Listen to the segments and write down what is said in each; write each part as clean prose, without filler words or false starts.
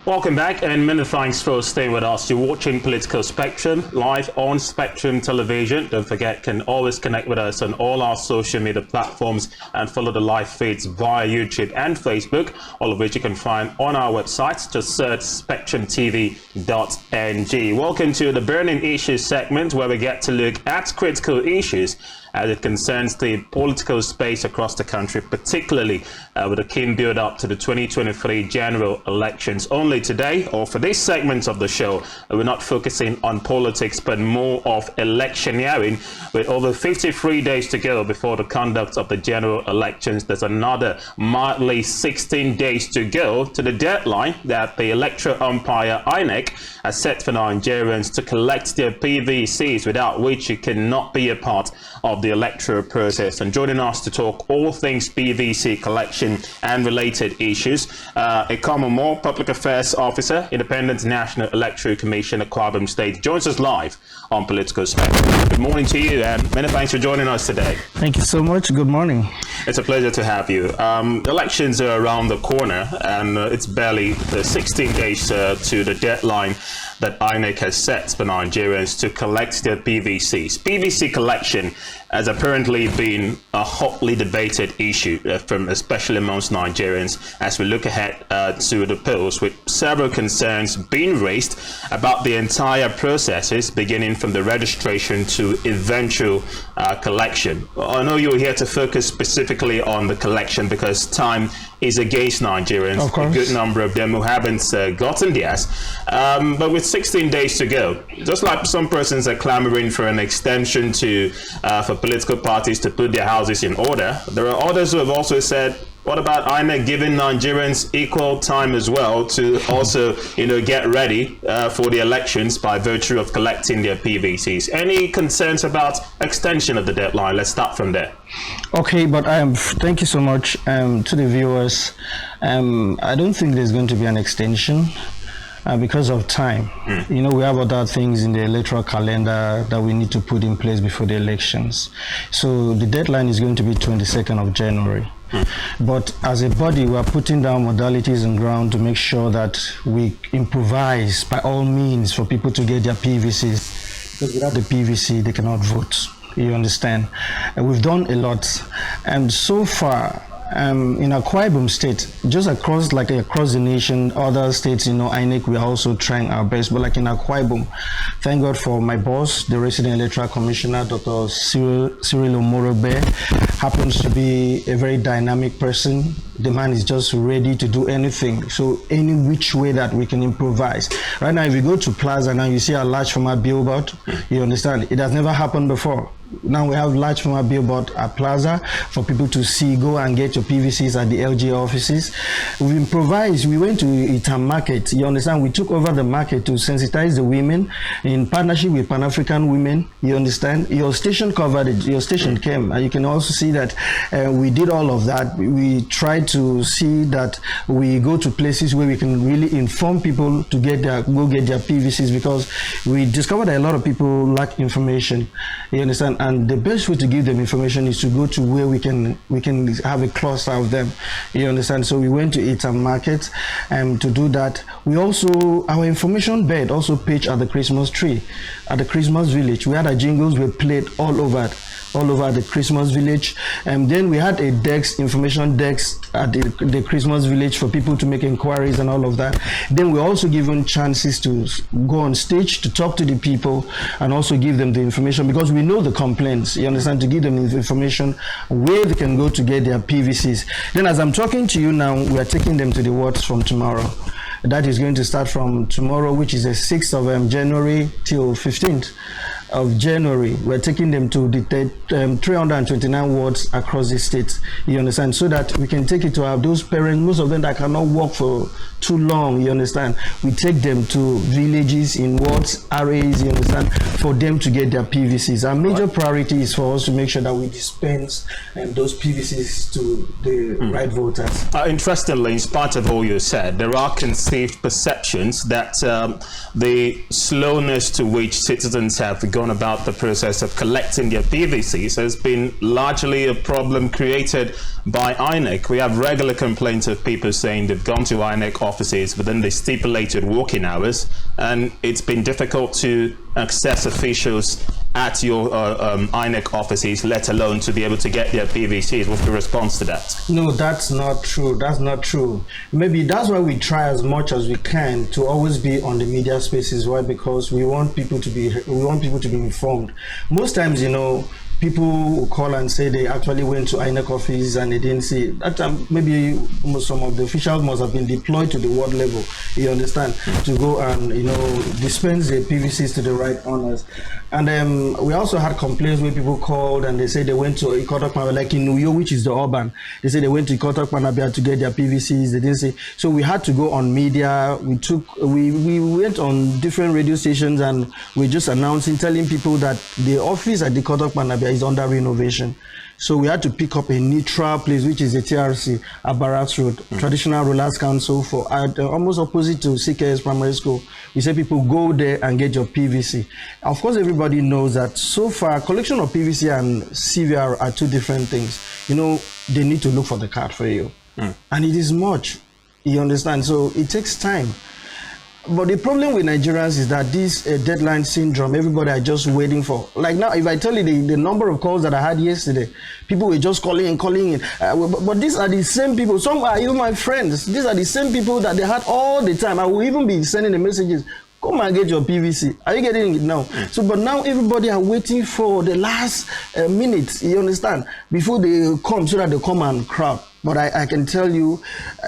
Welcome back, and many thanks for staying with us. You're watching Political Spectrum live on Spectrum Television. Don't forget, you can always connect with us on all our social media platforms and follow the live feeds via YouTube and Facebook, all of which you can find on our website. Just search spectrumtv.ng. Welcome to the Burning Issues segment, where we get to look at critical issues as it concerns the political space across the country, particularly with a keen build-up to the 2023 general elections. Only today, or for this segment of the show, we're not focusing on politics, but more of electioneering. With over 53 days to go before the conduct of the general elections, there's another mildly 16 days to go to the deadline that the electoral umpire INEC has set for Nigerians to collect their PVCs, without which you cannot be a part of the electoral process. And joining us to talk all things PVC collection and related issues, a Common More Public Affairs Officer, Independent National Electoral Commission, Akwa Ibom State, joins us live on Political Spectrum. Good morning to you, and many thanks for joining us today. Thank you so much. Good morning. It's a pleasure to have you. Elections are around the corner, and it's barely 16 days to the deadline that INEC has set for Nigerians to collect their PVCs. PVC collection has apparently been a hotly debated issue, especially amongst Nigerians, as we look ahead to the polls, with several concerns being raised about the entire processes, beginning from the registration to eventual collection. I know you're here to focus specifically on the collection because time is against Nigerians, a good number of them who haven't gotten theirs. But with 16 days to go, just like some persons are clamoring for an extension to for political parties to put their houses in order, there are others who have also said, what about INEC giving Nigerians equal time as well to also, get ready for the elections by virtue of collecting their PVCs? Any concerns about extension of the deadline? Let's start from there. Okay, but thank you so much to the viewers. I don't think there's going to be an extension. Because of time. We have other things in the electoral calendar that we need to put in place before the elections. So the deadline is going to be 22nd of January. But as a body, we are putting down modalities on ground to make sure that we improvise by all means for people to get their PVCs. Because without the PVC, they cannot vote. You understand? And we've done a lot. And so far, in Akwa Ibom State, just across the nation, other states, INEC, we are also trying our best. But like in Akwa Ibom, thank God for my boss, the resident electoral commissioner, Dr. Cyril Omorobe, happens to be a very dynamic person. The man is just ready to do anything. So any which way that we can improvise. Right now, if you go to Plaza now, you see a large format billboard. You understand? It has never happened before. Now we have large format billboard at Plaza for people to see, go and get your PVCs at the LG offices. We improvised. We went to Itam Market. You understand? We took over the market to sensitize the women in partnership with Pan-African women. You understand? Your station covered it. Your station came. And you can also see that we did all of that. We tried to see that we go to places where we can really inform people to go get their PVCs, because we discovered that a lot of people lack information. You understand? And the best way to give them information is to go to where we can have a cluster of them. You understand? So we went to Itam Market to do that. We also, our information bed also pitched at the Christmas tree, at the Christmas village. We had our jingles were played all over the Christmas village. And then we had a information desk at the Christmas village for people to make inquiries and all of that. Then we're also given chances to go on stage to talk to the people and also give them the information, because we know the complaints, you understand, to give them the information where they can go to get their PVCs. Then as I'm talking to you now, we are taking them to the wards from tomorrow. That is going to start from tomorrow, which is the 6th of January till 15th of January. We're taking them to the 329 wards across the state, you understand, so that we can take it to have those parents, most of them that cannot walk for too long, you understand. We take them to villages, in wards, RAs, you understand, for them to get their PVCs. Our major priority is for us to make sure that we dispense those PVCs to the right voters. Interestingly, in spite of all you said, there are conceived perceptions that the slowness to which citizens have gone gone about the process of collecting their PVCs has been largely a problem created by INEC. We have regular complaints of people saying they've gone to INEC offices within the stipulated working hours, and it's been difficult to access officials at your INEC offices, let alone to be able to get their PVCs. What's the response to that? No, that's not true. That's not true. Maybe that's why we try as much as we can to always be on the media spaces. Why? Because we want people to be informed. Most times, people will call and say they actually went to INEC office and they didn't see it. That time, maybe some of the officials must have been deployed to the ward level, you understand, to go and, dispense the PVCs to the right owners. And we also had complaints where people called and they said they went to Ikotok Panabia, like in Uyo, which is the urban. They said they went to Ikotok Panabia to get their PVCs. They didn't say. So we had to go on media. We went on different radio stations and we're just announcing, telling people that the office at the Ikotok Panabia is under renovation. So we had to pick up a neutral place, which is the TRC at Barracks Road, Traditional Rulers Council, for almost opposite to CKS Primary School. We say people go there and get your PVC. Of course, everybody knows that so far, collection of PVC and CVR are two different things. They need to look for the card for you. And it is much, you understand? So it takes time. But the problem with Nigerians is that this deadline syndrome, everybody are just waiting for. Like now, if I tell you the number of calls that I had yesterday, people were just calling in. But these are the same people. Some are even my friends. These are the same people that they had all the time. I will even be sending the messages. Come and get your PVC. Are you getting it now? So, but now everybody are waiting for the last minute, you understand, before they come, so that they come and crowd. But I can tell you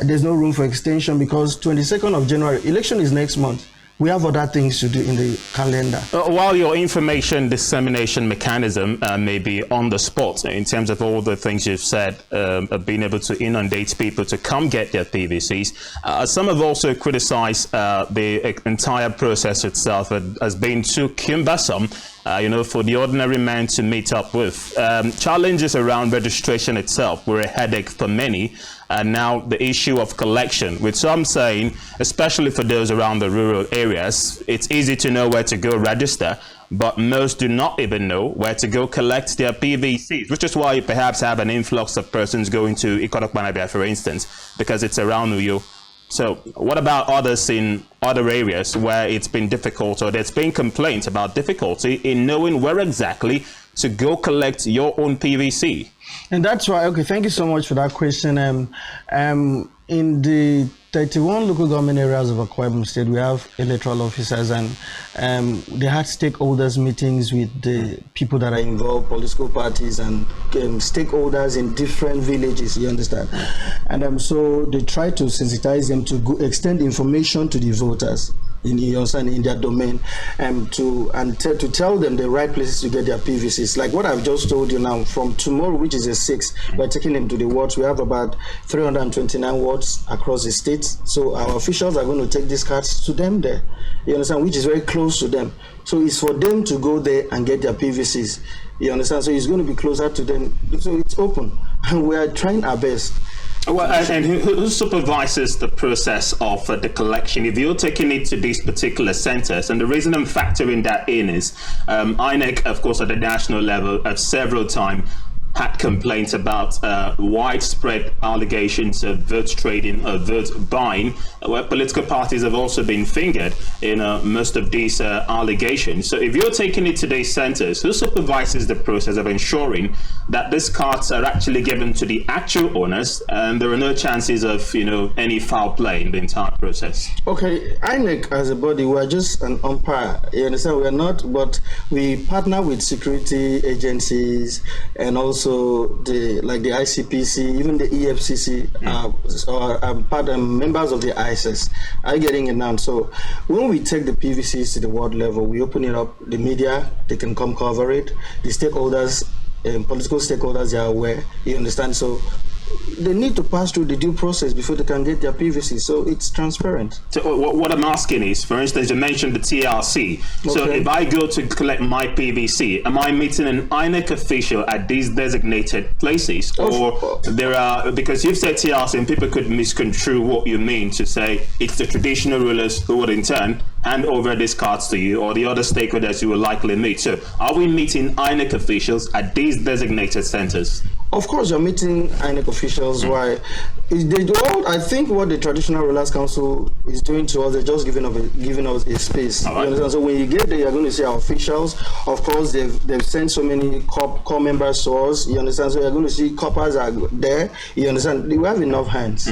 there's no room for extension because 22nd of January, election is next month. We have other things to do in the calendar. While your information dissemination mechanism may be on the spot in terms of all the things you've said, of being able to inundate people to come get their PVCs, some have also criticized the entire process itself as being too cumbersome, for the ordinary man to meet up with. Challenges around registration itself were a headache for many. And now the issue of collection, with some saying, especially for those around the rural areas, it's easy to know where to go register, but most do not even know where to go collect their PVCs, which is why you perhaps have an influx of persons going to Ikotok Panabia, for instance, because it's around Uyo. So what about others in other areas where it's been difficult, or there's been complaints about difficulty in knowing where exactly to go collect your own PVC? And that's why, okay, thank you so much for that question. In the 31 local government areas of Akwa Ibom State, we have electoral officers, and they had stakeholders meetings with the people that are involved, political parties and stakeholders in different villages, you understand? And so they try to sensitize them to extend information to the voters in their domain, to tell them the right places to get their PVCs. Like what I've just told you now, from tomorrow, which is the 6th, we're taking them to the wards. We have about 329 wards across the state. So our officials are going to take these cards to them there, you understand, which is very close to them. So it's for them to go there and get their PVCs, you understand? So it's going to be closer to them. So it's open, and we are trying our best. Well, and who supervises the process of the collection? If you're taking it to these particular centers, and the reason I'm factoring that in is INEC, of course, at the national level, at several times had complaints about widespread allegations of vote trading or vote buying, where political parties have also been fingered in most of these allegations. So if you're taking it to these centers, who supervises the process of ensuring that these cards are actually given to the actual owners and there are no chances of, any foul play in the entire process? Okay, INEC as a body, we are just an umpire. You understand? We are not, but we partner with security agencies and also the ICPC, even the EFCC are members of the ISIS. Are you getting it now? So when we take the PVCs to the world level, we open it up. The media, they can come cover it. The stakeholders, political stakeholders, they are aware. You understand? So they need to pass through the due process before they can get their PVC. So it's transparent. So what I'm asking is, for instance, you mentioned the TRC. So Okay. if I go to collect my PVC, am I meeting an INEC official at these designated places? Or there are, because you've said TRC and people could misconstrue what you mean to say it's the traditional rulers who would in turn hand over these cards to you or the other stakeholders you will likely meet. So are we meeting INEC officials at these designated centers? Of course, you're meeting INEC officials. Why? I think what the Traditional Rulers Council is doing to us, they're just giving us a space. All right. You understand? So when you get there, you're going to see our officials. Of course, they've sent so many core members to us. You understand? So you're going to see coppers are there. You understand? We have enough hands.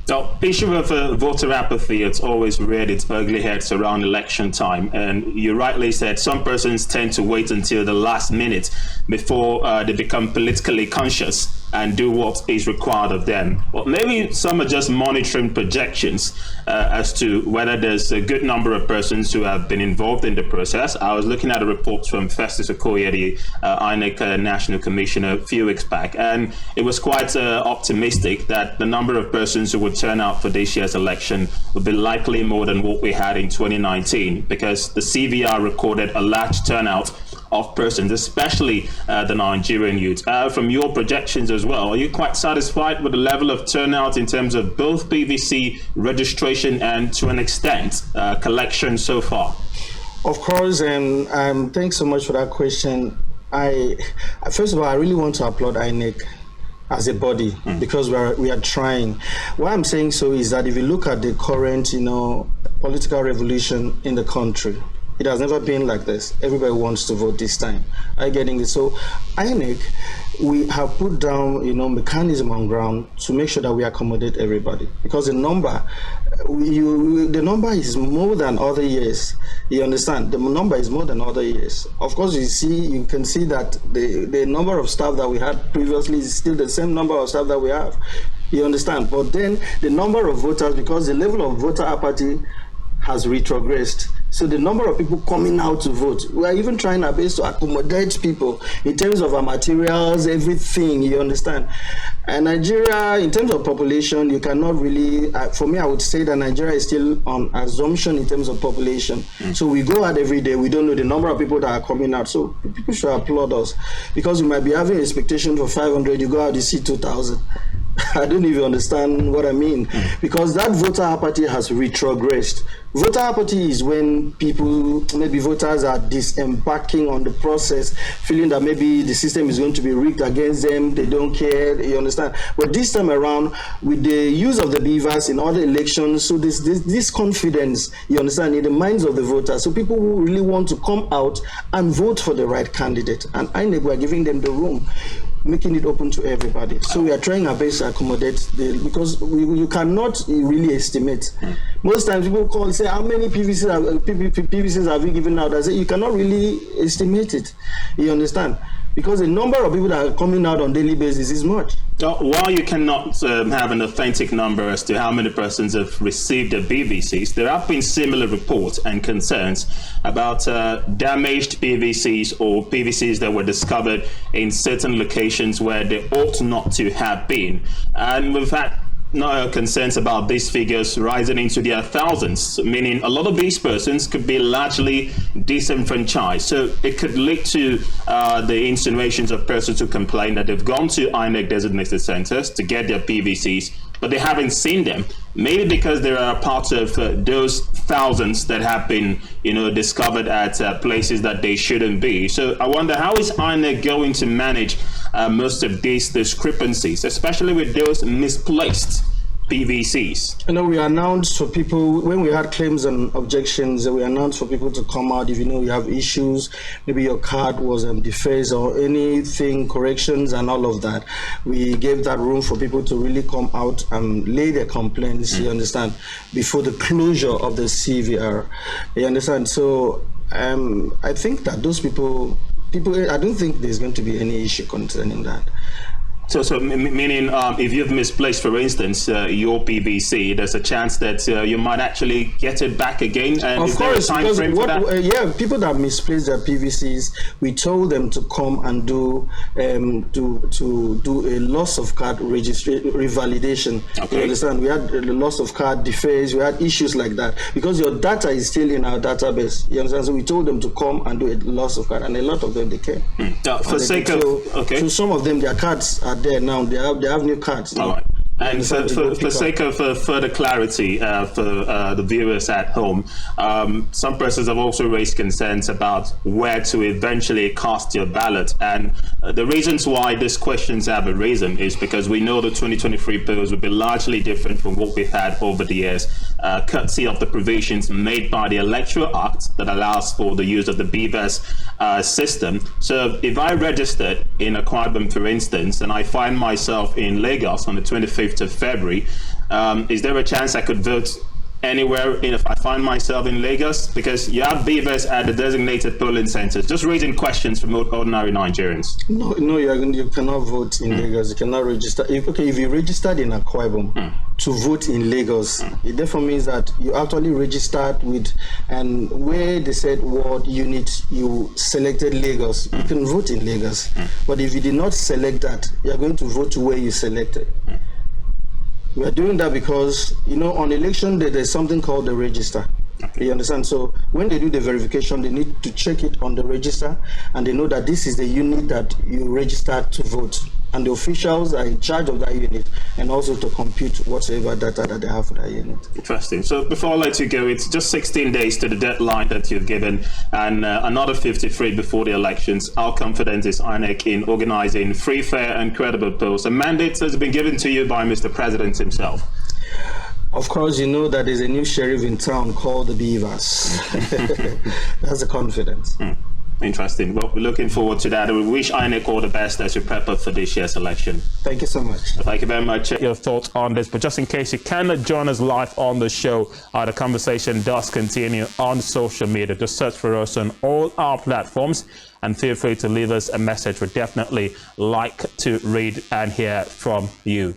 So, issue of voter apathy, it's always reared its ugly heads around election time. And you rightly said some persons tend to wait until the last minute before they become politically conscious and do what is required of them. Well, maybe some are just monitoring projections as to whether there's a good number of persons who have been involved in the process. I was looking at a report from Festus Okoye, the INEC National Commissioner, a few weeks back, and it was quite optimistic that the number of persons who would turn out for this year's election would be likely more than what we had in 2019, because the CVR recorded a large turnout of persons, especially the Nigerian youth. From your projections as well, are you quite satisfied with the level of turnout in terms of both PVC registration and, to an extent, collection so far? Of course, and thanks so much for that question. First of all, I really want to applaud INEC as a body because we are trying. Why I'm saying so is that if you look at the current, political revolution in the country, it has never been like this. Everybody wants to vote this time. Are you getting it? So INEC, we have put down, mechanism on ground to make sure that we accommodate everybody, because the number is more than other years. You understand? The number is more than other years. Of course, you can see that the number of staff that we had previously is still the same number of staff that we have. You understand? But then the number of voters, because the level of voter apathy has retrogressed. So the number of people coming out to vote, we are even trying our best to accommodate people in terms of our materials, everything, you understand. And Nigeria, in terms of population, you cannot really, for me, I would say that Nigeria is still on assumption in terms of population. So we go out every day, we don't know the number of people that are coming out. So people should applaud us, because we might be having expectation for 500, you go out, you see 2,000. I don't even understand what I mean, because that voter apathy has retrogressed. Voter apathy is when people, maybe voters are disembarking on the process, feeling that maybe the system is going to be rigged against them, they don't care, you understand. But this time around, with the use of the BVAS in other elections, so this confidence, you understand, in the minds of the voters. So people who really want to come out and vote for the right candidate. And INEC, we are giving them the room, making it open to everybody. So we are trying our best to accommodate because you cannot really estimate. Most times people call and say, how many PVCs have you given out? I say, you cannot really estimate it. You understand? Because the number of people that are coming out on daily basis is much. While you cannot have an authentic number as to how many persons have received the BVCs, there have been similar reports and concerns about damaged PVCs or PVCs that were discovered in certain locations where they ought not to have been. And we've had concerns about these figures rising into their thousands, meaning a lot of these persons could be largely disenfranchised. So it could lead to the insinuations of persons who complain that they've gone to INEC designated centers to get their PVCs, but they haven't seen them. Maybe because there are parts of those thousands that have been, discovered at places that they shouldn't be. So I wonder, how is INEC going to manage most of these discrepancies, especially with those misplaced PVCs? We announced for people, when we had claims and objections, we announced for people to come out. If you have issues, maybe your card was defaced or anything, corrections and all of that, we gave that room for people to really come out and lay their complaints, you understand, before the closure of the CVR. You understand? So I think that those people, I don't think there's going to be any issue concerning that. So meaning if you've misplaced, for instance, your PVC, there's a chance that you might actually get it back again. And of is course, there a time frame for that? Yeah, people that misplaced their PVCs, we told them to come and do a loss of card registration revalidation. Okay. You understand? We had the loss of card deface. We had issues like that because your data is still in our database. You understand? So we told them to come and do a loss of card, and a lot of them they came. For sake of so some of them, their cards are there now. They have new cards. All right. And for sake of further clarity for the viewers at home, some persons have also raised concerns about where to eventually cast your ballot. And the reasons why these questions have arisen is because we know the 2023 polls will be largely different from what we've had over the years, courtesy of the provisions made by the Electoral Act that allows for the use of the BVAS system. So if I registered in Akwa Ibom, for instance, and I find myself in Lagos on the 25th of February, is there a chance I could vote anywhere if I find myself in Lagos? Because you have BVAS at the designated polling centers. Just raising questions from ordinary Nigerians. No, you cannot vote in Lagos. You cannot register. If you registered in Akwa Ibom to vote in Lagos, it therefore means that you actually registered with, and where they said what unit you selected Lagos, you can vote in Lagos. But if you did not select that, you are going to vote to where you selected. We are doing that because, on election day, there's something called the register. You understand? So when they do the verification, they need to check it on the register, and they know that this is the unit that you registered to vote. And the officials are in charge of that unit, and also to compute whatever data that they have for that unit. Interesting. So before I let you go, it's just 16 days to the deadline that you've given, and another 53 before the elections. How confident is INEC in organizing free, fair, and credible polls? A mandate has been given to you by Mr. President himself. Of course, you know that there's a new sheriff in town called the BVAS. That's the confidence. Interesting. Well, we're looking forward to that. We wish INEC all the best as you prep up for this year's election. Thank you so much. Thank you very much. Your thoughts on this, but just in case you cannot join us live on the show, the conversation does continue on social media. Just search for us on all our platforms and feel free to leave us a message. We'd definitely like to read and hear from you.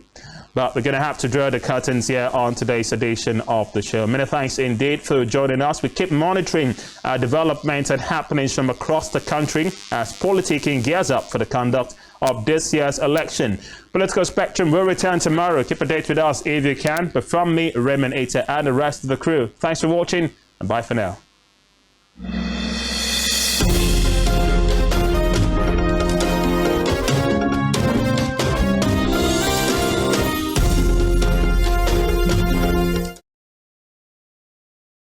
But we're going to have to draw the curtains here on today's edition of the show. Many thanks indeed for joining us. We keep monitoring developments and happenings from across the country as politicking gears up for the conduct of this year's election. Political Spectrum will return tomorrow. Keep a date with us if you can. But from me, Raymond Ita, and the rest of the crew, thanks for watching and bye for now.